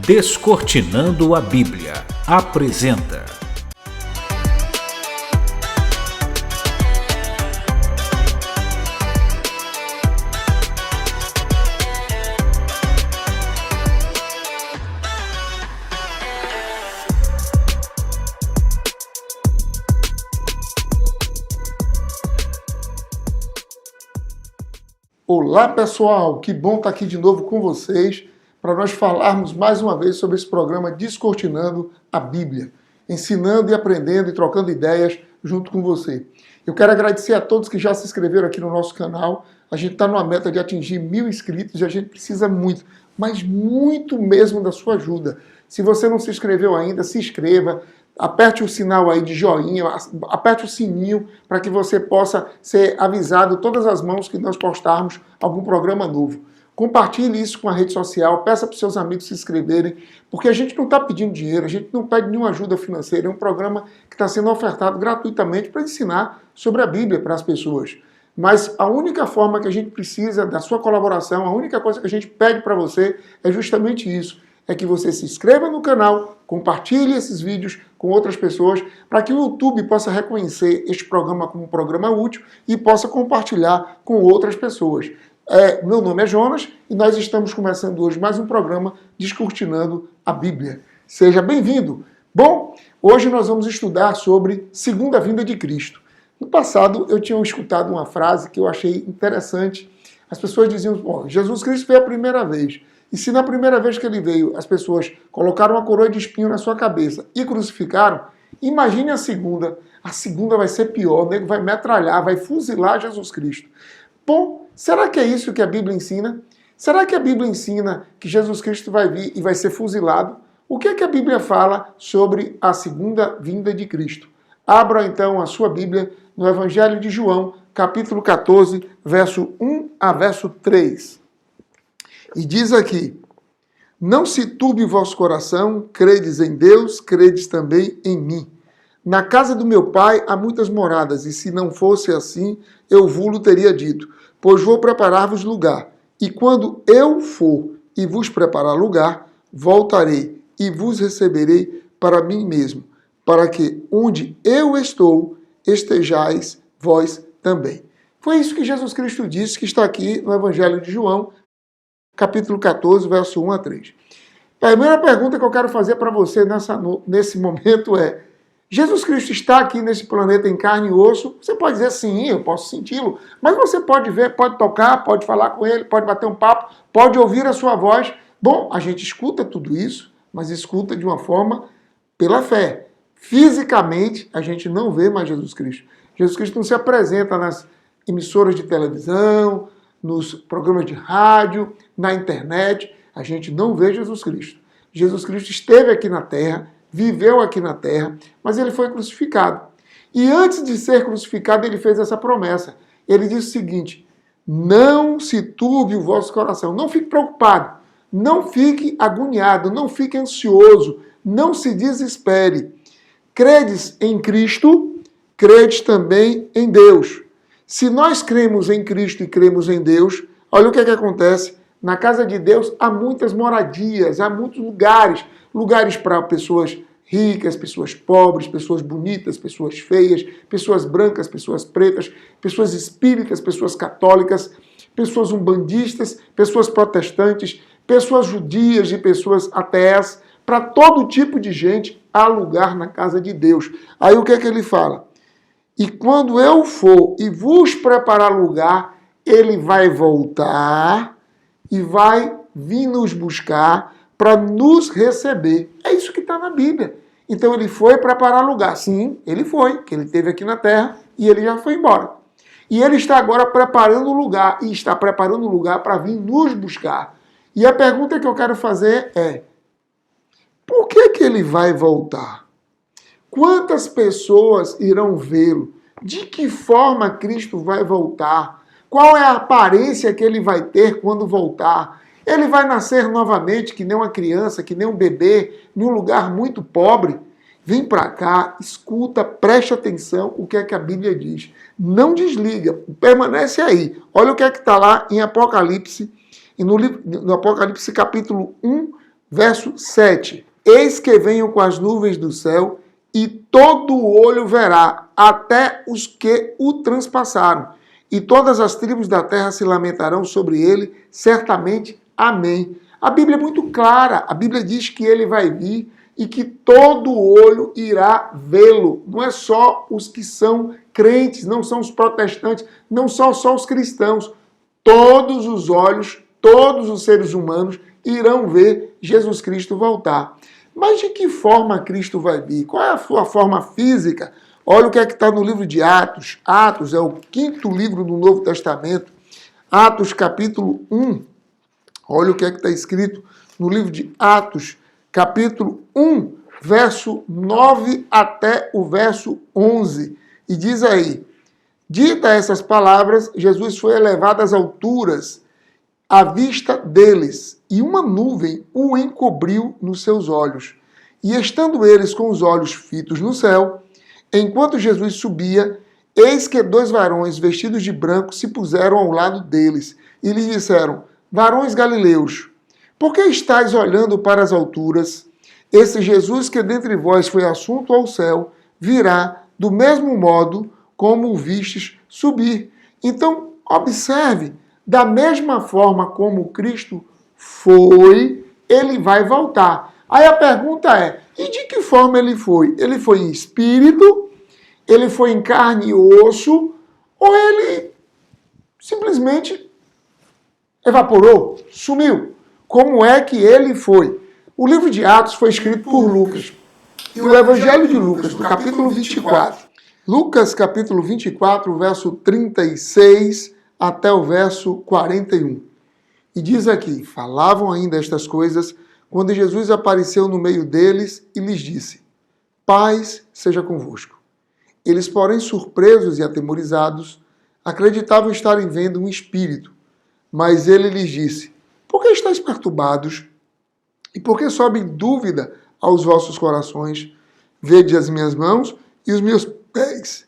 Descortinando a Bíblia apresenta. Olá pessoal, que bom estar aqui de novo com vocês para nós falarmos mais uma vez sobre esse programa Descortinando a Bíblia, ensinando e aprendendo e trocando ideias junto com você. Eu quero agradecer a todos que já se inscreveram aqui no nosso canal. A gente está numa meta de atingir 1000 inscritos e a gente precisa muito, mas muito mesmo da sua ajuda. Se você não se inscreveu ainda, se inscreva. Aperte o sinal aí de joinha, aperte o sininho para que você possa ser avisado todas as mãos que nós postarmos algum programa novo. Compartilhe isso com a rede social, peça para os seus amigos se inscreverem, porque a gente não está pedindo dinheiro, a gente não pede nenhuma ajuda financeira, é um programa que está sendo ofertado gratuitamente para ensinar sobre a Bíblia para as pessoas. Mas a única forma que a gente precisa da sua colaboração, a única coisa que a gente pede para você é justamente isso. É que você se inscreva no canal, compartilhe esses vídeos com outras pessoas, para que o YouTube possa reconhecer este programa como um programa útil e possa compartilhar com outras pessoas. Meu nome é Jonas e nós estamos começando hoje mais um programa Descortinando a Bíblia. Seja bem-vindo! Bom, hoje nós vamos estudar sobre Segunda Vinda de Cristo. No passado eu tinha escutado uma frase que eu achei interessante. As pessoas diziam, Jesus Cristo veio a primeira vez. E se na primeira vez que ele veio, as pessoas colocaram uma coroa de espinho na sua cabeça e crucificaram, imagine a segunda. A segunda vai ser pior, o nego vai metralhar, vai fuzilar Jesus Cristo. Bom, será que é isso que a Bíblia ensina? Será que a Bíblia ensina que Jesus Cristo vai vir e vai ser fuzilado? O que é que a Bíblia fala sobre a segunda vinda de Cristo? Abra então a sua Bíblia no Evangelho de João, capítulo 14, verso 1 a verso 3. E diz aqui, não se turbe o vosso coração, credes em Deus, credes também em mim. Na casa do meu pai há muitas moradas, e se não fosse assim, eu vos teria dito, pois vou preparar-vos lugar. E quando eu for e vos preparar lugar, voltarei e vos receberei para mim mesmo, para que onde eu estou, estejais vós também. Foi isso que Jesus Cristo disse, que está aqui no Evangelho de João, capítulo 14, verso 1 a 3. A primeira pergunta que eu quero fazer para você nesse momento é, Jesus Cristo está aqui nesse planeta em carne e osso? Você pode dizer sim, eu posso senti-lo, mas você pode ver, pode tocar, pode falar com ele, pode bater um papo, pode ouvir a sua voz. Bom, a gente escuta tudo isso, mas escuta de uma forma pela fé. Fisicamente, a gente não vê mais Jesus Cristo. Jesus Cristo não se apresenta nas emissoras de televisão, nos programas de rádio, na internet, a gente não vê Jesus Cristo. Jesus Cristo esteve aqui na terra, viveu aqui na terra, mas ele foi crucificado. E antes de ser crucificado, ele fez essa promessa. Ele disse o seguinte, não se turbe o vosso coração, não fique preocupado, não fique agoniado, não fique ansioso, não se desespere. Credes em Cristo, credes também em Deus. Se nós cremos em Cristo e cremos em Deus, olha o que acontece. Na casa de Deus há muitas moradias, há muitos lugares. Lugares para pessoas ricas, pessoas pobres, pessoas bonitas, pessoas feias, pessoas brancas, pessoas pretas, pessoas espíritas, pessoas católicas, pessoas umbandistas, pessoas protestantes, pessoas judias e pessoas ateias. Para todo tipo de gente há lugar na casa de Deus. Aí o que é que ele fala? E quando eu for e vos preparar lugar, ele vai voltar e vai vir nos buscar para nos receber. É isso que está na Bíblia. Então ele foi preparar lugar. Sim, ele foi, que ele esteve aqui na terra e ele já foi embora. E ele está agora preparando lugar, e está preparando lugar para vir nos buscar. E a pergunta que eu quero fazer é, por que ele vai voltar? Quantas pessoas irão vê-lo? De que forma Cristo vai voltar? Qual é a aparência que ele vai ter quando voltar? Ele vai nascer novamente, que nem uma criança, que nem um bebê, em um lugar muito pobre? Vem para cá, escuta, preste atenção o que é que a Bíblia diz. Não desliga, permanece aí. Olha o que é que está lá em Apocalipse, no Apocalipse capítulo 1, Verso 7. Eis que venho com as nuvens do céu, e todo olho verá, até os que o transpassaram. E todas as tribos da terra se lamentarão sobre ele, certamente. Amém. A Bíblia é muito clara. A Bíblia diz que ele vai vir e que todo olho irá vê-lo. Não é só os que são crentes, não são os protestantes, não são só os cristãos. Todos os olhos, todos os seres humanos irão ver Jesus Cristo voltar. Mas de que forma Cristo vai vir? Qual é a sua forma física? Olha o que é que está no livro de Atos. Atos é o 5º livro do Novo Testamento. Atos capítulo 1. Olha o que é que está escrito no livro de Atos, capítulo 1, verso 9 até o verso 11. E diz aí: dita essas palavras, Jesus foi elevado às alturas à vista deles, e uma nuvem o encobriu nos seus olhos. E estando eles com os olhos fitos no céu, enquanto Jesus subia, eis que 2 varões vestidos de branco se puseram ao lado deles, e lhes disseram: varões galileus, por que estáis olhando para as alturas? Esse Jesus que dentre vós foi assunto ao céu, virá do mesmo modo como o vistes subir. Então, observe, da mesma forma como Cristo foi, ele vai voltar. Aí a pergunta é, e de que forma ele foi? Ele foi em espírito? Ele foi em carne e osso? Ou ele simplesmente evaporou, sumiu? Como é que ele foi? O livro de Atos foi escrito por Lucas. E o Evangelho de Lucas, no capítulo 24. Lucas, capítulo 24, verso 36 até o verso 41. E diz aqui: falavam ainda estas coisas quando Jesus apareceu no meio deles e lhes disse: paz seja convosco. Eles, porém, surpresos e atemorizados, acreditavam estarem vendo um espírito. Mas ele lhes disse: por que estáis perturbados? E por que sobe dúvida aos vossos corações? Vede as minhas mãos e os meus pés.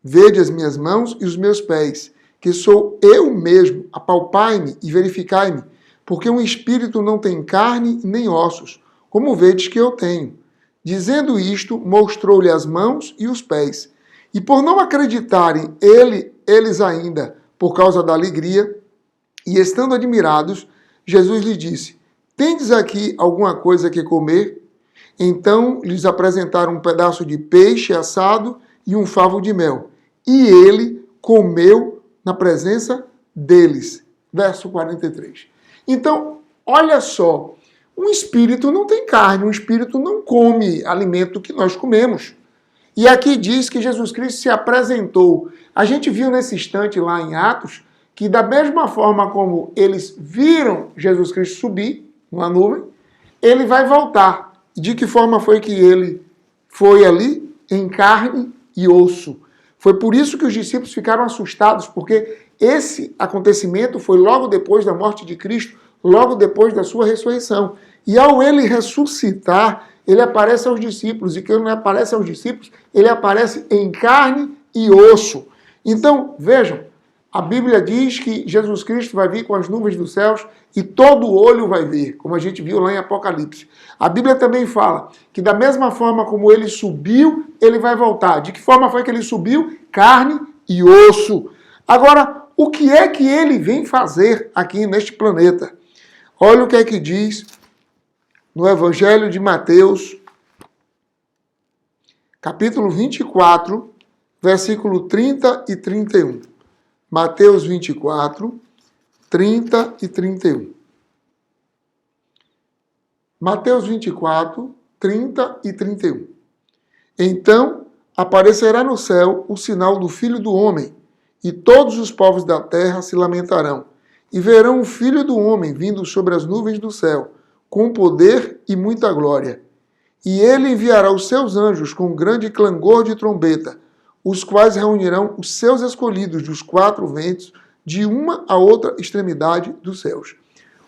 Vede as minhas mãos e os meus pés, que sou eu mesmo. Apalpai-me e verificai-me, porque um espírito não tem carne nem ossos, como vedes que eu tenho. Dizendo isto, mostrou-lhe as mãos e os pés. E por não acreditarem eles ainda, por causa da alegria, e estando admirados, Jesus lhe disse: tendes aqui alguma coisa que comer? Então lhes apresentaram um pedaço de peixe assado e um favo de mel. E ele comeu na presença deles. Verso 43. Então, olha só, um espírito não tem carne, um espírito não come alimento que nós comemos. E aqui diz que Jesus Cristo se apresentou. A gente viu nesse instante lá em Atos que da mesma forma como eles viram Jesus Cristo subir numa nuvem, ele vai voltar. De que forma foi que ele foi ali? Em carne e osso. Foi por isso que os discípulos ficaram assustados, porque esse acontecimento foi logo depois da morte de Cristo, logo depois da sua ressurreição. E ao ele ressuscitar, ele aparece aos discípulos. E quando ele aparece aos discípulos, ele aparece em carne e osso. Então, vejam, a Bíblia diz que Jesus Cristo vai vir com as nuvens dos céus e todo olho vai ver, como a gente viu lá em Apocalipse. A Bíblia também fala que da mesma forma como ele subiu, ele vai voltar. De que forma foi que ele subiu? Carne e osso. Agora, o que é que ele vem fazer aqui neste planeta? Olha o que é que diz no Evangelho de Mateus, capítulo 24, versículo 30 e 31. Mateus 24, 30 e 31. Mateus 24, 30 e 31. Então aparecerá no céu o sinal do Filho do Homem, e todos os povos da terra se lamentarão, e verão o Filho do Homem vindo sobre as nuvens do céu, com poder e muita glória. E ele enviará os seus anjos com grande clangor de trombeta, os quais reunirão os seus escolhidos dos 4 ventos, de uma a outra extremidade dos céus.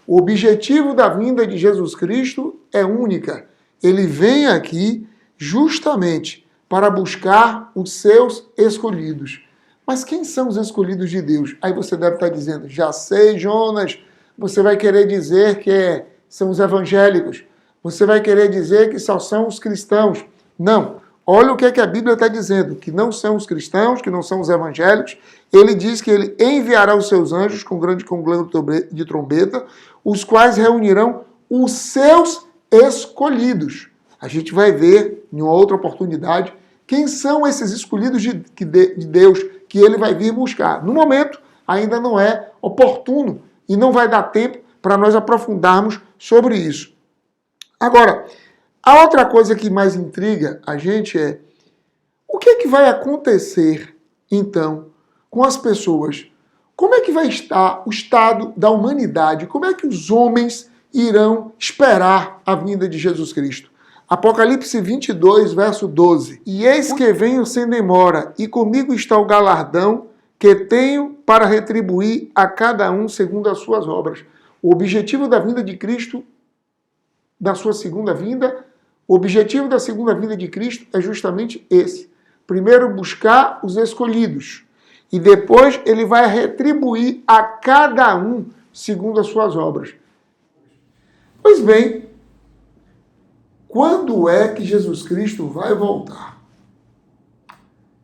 O objetivo da vinda de Jesus Cristo é única. Ele vem aqui justamente para buscar os seus escolhidos. Mas quem são os escolhidos de Deus? Aí você deve estar dizendo: já sei, Jonas, você vai querer dizer que é são os evangélicos. Você vai querer dizer que só são os cristãos. Não. Olha o que, que a Bíblia está dizendo, que não são os cristãos, que não são os evangélicos. Ele diz que ele enviará os seus anjos com grande conglomerado de trombeta, os quais reunirão os seus escolhidos. A gente vai ver, em uma outra oportunidade, quem são esses escolhidos de Deus que ele vai vir buscar. No momento, ainda não é oportuno e não vai dar tempo para nós aprofundarmos sobre isso. Agora, a outra coisa que mais intriga a gente é o que é que vai acontecer, então, com as pessoas? Como é que vai estar o estado da humanidade? Como é que os homens irão esperar a vinda de Jesus Cristo? Apocalipse 22, verso 12. E eis que venho sem demora, e comigo está o galardão que tenho para retribuir a cada um segundo as suas obras. O objetivo da vinda de Cristo, da sua segunda vinda, o objetivo da segunda vinda de Cristo é justamente esse. Primeiro, buscar os escolhidos. E depois ele vai retribuir a cada um segundo as suas obras. Pois bem, quando é que Jesus Cristo vai voltar?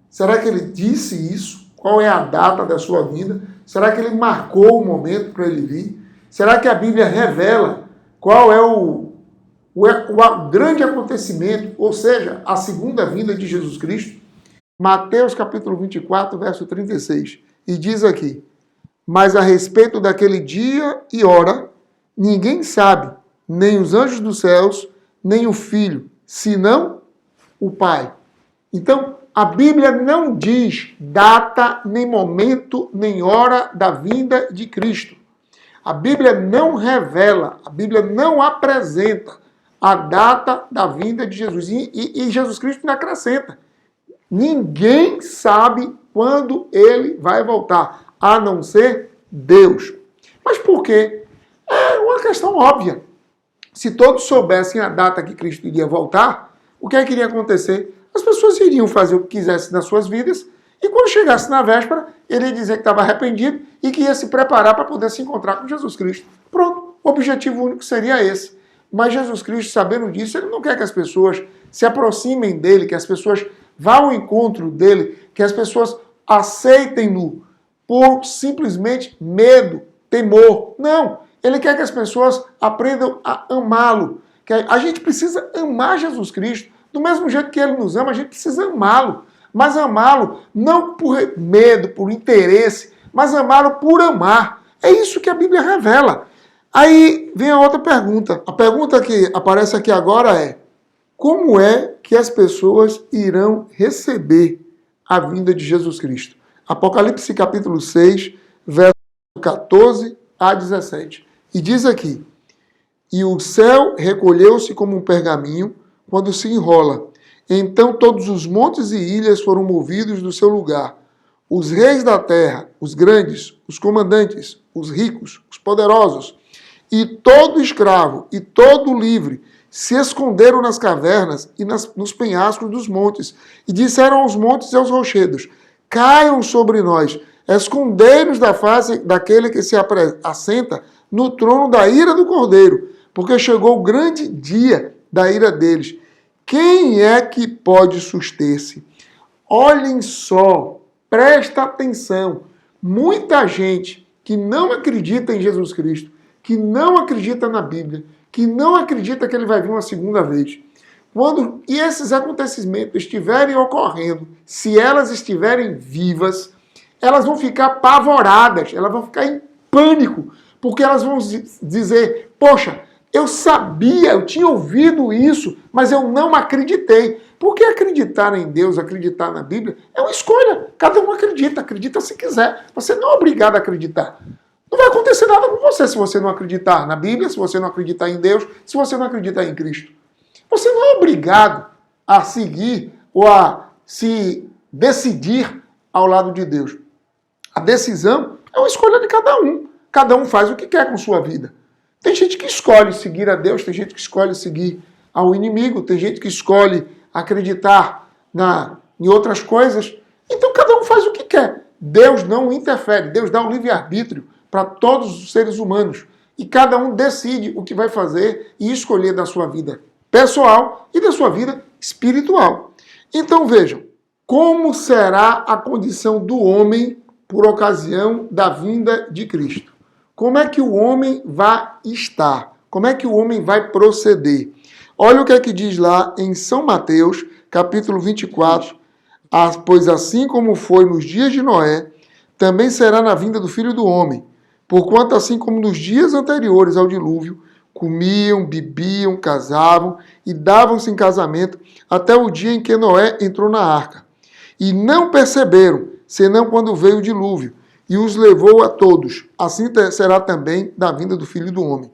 Será que ele disse isso? Qual é a data da sua vinda? Será que ele marcou o momento para ele vir? Será que a Bíblia revela qual é o grande acontecimento, ou seja, a segunda vinda de Jesus Cristo? Mateus capítulo 24, verso 36. E diz aqui: mas a respeito daquele dia e hora, ninguém sabe, nem os anjos dos céus, nem o Filho, senão o Pai. Então, a Bíblia não diz data, nem momento, nem hora da vinda de Cristo. A Bíblia não revela, a Bíblia não apresenta a data da vinda de Jesus. E Jesus Cristo ainda acrescenta: ninguém sabe quando ele vai voltar, a não ser Deus. Mas por quê? É uma questão óbvia. Se todos soubessem a data que Cristo iria voltar, o que é que iria acontecer? As pessoas iriam fazer o que quisessem nas suas vidas, e quando chegasse na véspera, ele ia dizer que estava arrependido e que ia se preparar para poder se encontrar com Jesus Cristo. Pronto, o objetivo único seria esse. Mas Jesus Cristo, sabendo disso, ele não quer que as pessoas se aproximem dele, que as pessoas vão ao encontro dele, que as pessoas aceitem-no por simplesmente medo, temor. Não! Ele quer que as pessoas aprendam a amá-lo. A gente precisa amar Jesus Cristo. Do mesmo jeito que ele nos ama, a gente precisa amá-lo. Mas amá-lo não por medo, por interesse, mas amá-lo por amar. É isso que a Bíblia revela. Aí vem a outra pergunta. A pergunta que aparece aqui agora é: como é que as pessoas irão receber a vinda de Jesus Cristo? Apocalipse capítulo 6, verso 14 a 17. E diz aqui: e o céu recolheu-se como um pergaminho quando se enrola. Então todos os montes e ilhas foram movidos do seu lugar. Os reis da terra, os grandes, os comandantes, os ricos, os poderosos, e todo escravo e todo livre se esconderam nas cavernas e nos penhascos dos montes, e disseram aos montes e aos rochedos: caiam sobre nós, escondei-nos da face daquele que se assenta no trono da ira do Cordeiro, porque chegou o grande dia da ira deles. Quem é que pode suster-se? Olhem só, presta atenção. Muita gente que não acredita em Jesus Cristo, que não acredita na Bíblia, que não acredita que ele vai vir uma segunda vez. Quando esses acontecimentos estiverem ocorrendo, se elas estiverem vivas, elas vão ficar apavoradas, elas vão ficar em pânico, porque elas vão dizer: poxa, eu sabia, eu tinha ouvido isso, mas eu não acreditei. Porque acreditar em Deus, acreditar na Bíblia, é uma escolha. Cada um acredita, acredita se quiser. Você não é obrigado a acreditar. Não vai acontecer nada com você se você não acreditar na Bíblia, se você não acreditar em Deus, se você não acreditar em Cristo. Você não é obrigado a seguir ou a se decidir ao lado de Deus. A decisão é uma escolha de cada um. Cada um faz o que quer com sua vida. Tem gente que escolhe seguir a Deus, tem gente que escolhe seguir ao inimigo, tem gente que escolhe acreditar em outras coisas. Então cada um faz o que quer. Deus não interfere, Deus dá um livre-arbítrio para todos os seres humanos. E cada um decide o que vai fazer e escolher da sua vida pessoal e da sua vida espiritual. Então vejam, como será a condição do homem por ocasião da vinda de Cristo? Como é que o homem vai estar? Como é que o homem vai proceder? Olha o que é que diz lá em São Mateus, capítulo 24. Pois assim como foi nos dias de Noé, também será na vinda do Filho do Homem. Porquanto assim como nos dias anteriores ao dilúvio, comiam, bebiam, casavam e davam-se em casamento até o dia em que Noé entrou na arca. E não perceberam, senão quando veio o dilúvio, e os levou a todos. Assim será também na vinda do Filho do Homem.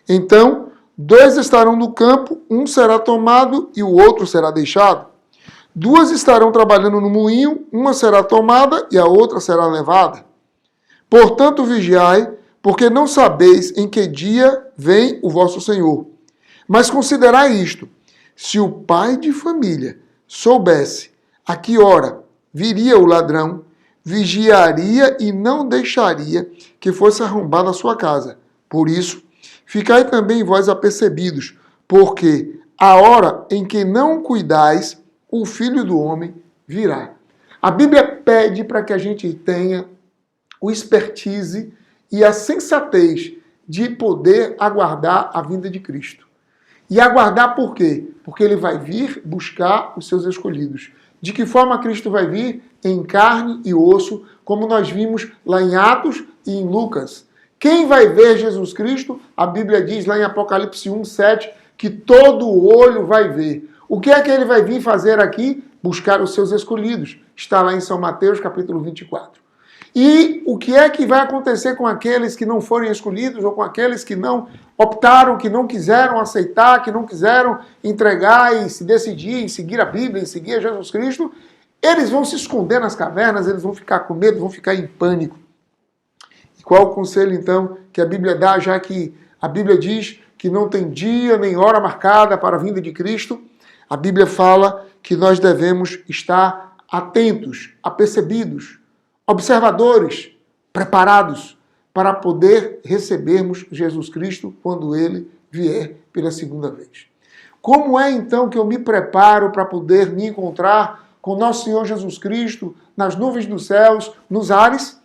Então, 2 estarão no campo, um será tomado e o outro será deixado. 2 estarão trabalhando no moinho, uma será tomada e a outra será levada. Portanto, vigiai, porque não sabeis em que dia vem o vosso Senhor. Mas considerai isto: se o pai de família soubesse a que hora viria o ladrão, vigiaria e não deixaria que fosse arrombada a sua casa. Por isso, ficai também vós apercebidos, porque a hora em que não cuidais, o Filho do Homem virá. A Bíblia pede para que a gente tenha o expertise e a sensatez de poder aguardar a vinda de Cristo. E aguardar por quê? Porque ele vai vir buscar os seus escolhidos. De que forma Cristo vai vir? Em carne e osso, como nós vimos lá em Atos e em Lucas. Quem vai ver Jesus Cristo? A Bíblia diz lá em Apocalipse 1:7 que todo olho vai ver. O que é que ele vai vir fazer aqui? Buscar os seus escolhidos. Está lá em São Mateus, capítulo 24. E o que é que vai acontecer com aqueles que não forem escolhidos ou com aqueles que não optaram, que não quiseram aceitar, que não quiseram entregar e se decidir em seguir a Bíblia, em seguir a Jesus Cristo? Eles vão se esconder nas cavernas, eles vão ficar com medo, vão ficar em pânico. E qual o conselho, então, que a Bíblia dá, já que a Bíblia diz que não tem dia nem hora marcada para a vinda de Cristo? A Bíblia fala que nós devemos estar atentos, apercebidos, observadores, preparados para poder recebermos Jesus Cristo quando ele vier pela segunda vez. Como é então que eu me preparo para poder me encontrar com nosso Senhor Jesus Cristo nas nuvens dos céus, nos ares?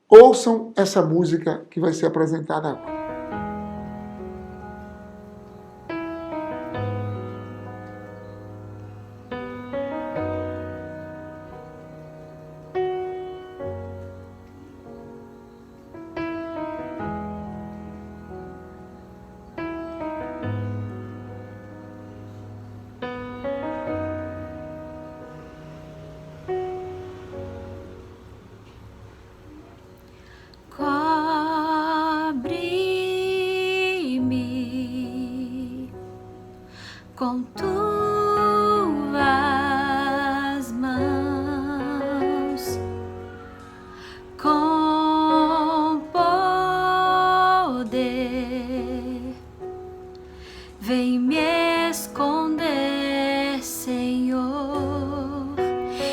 Ouçam essa música que vai ser apresentada agora. Com tuas mãos, com poder, vem me esconder, Senhor.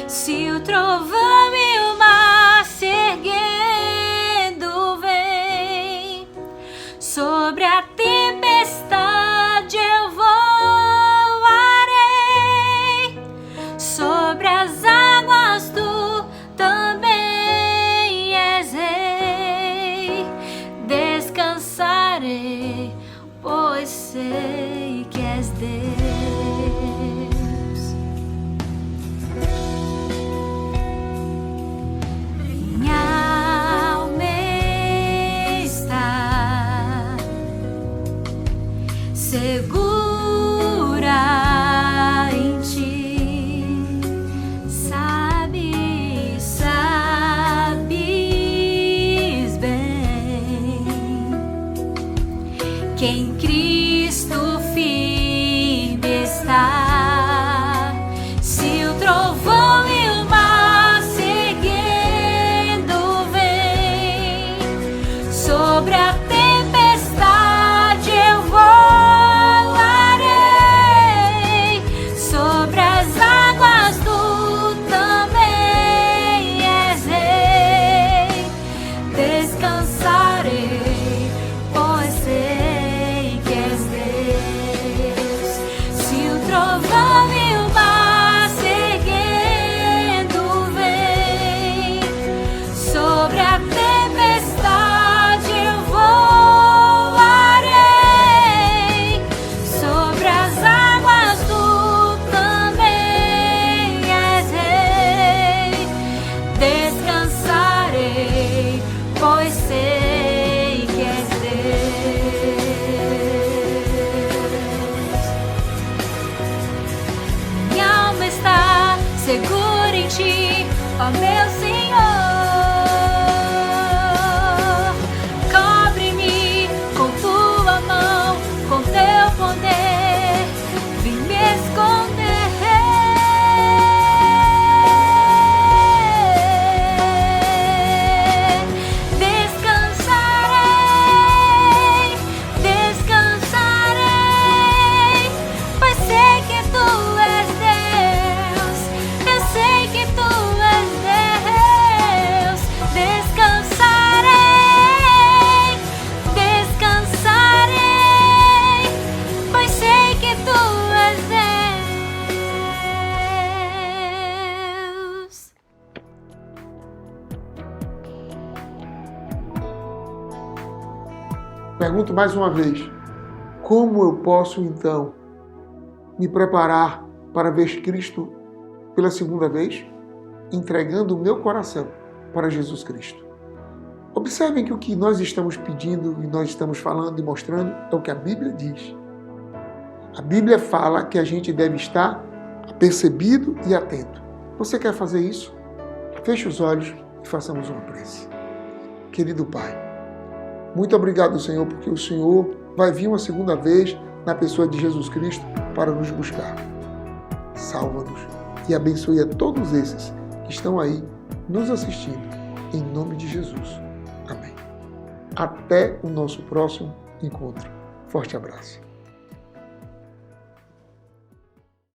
Se o trovão e o mar se erguendo vem sobre a tempestade, eu vou. Sobre as águas tu também és rei, descansarei, pois sei que és Deus. Minha alma está segura em ti. Que em Cristo firme está. Se o trovão e o mar seguindo vem sobre a tempestade, eu voarei. Sobre as águas tu também és rei, descansarei, sei que és Deus. Minha alma está segura em ti, ó meu Senhor. Cobre-me com tua mão, com teu poder, vem me esconder. Pergunto mais uma vez, como eu posso então me preparar para ver Cristo pela segunda vez? Entregando o meu coração para Jesus Cristo. Observem que o que nós estamos pedindo e nós estamos falando e mostrando é o que a Bíblia diz. A Bíblia fala que a gente deve estar apercebido e atento. Você quer fazer isso? Feche os olhos e façamos uma prece. Querido Pai, muito obrigado, Senhor, porque o Senhor vai vir uma segunda vez na pessoa de Jesus Cristo para nos buscar. Salva-nos e abençoe a todos esses que estão aí nos assistindo, em nome de Jesus. Amém. Até o nosso próximo encontro. Forte abraço.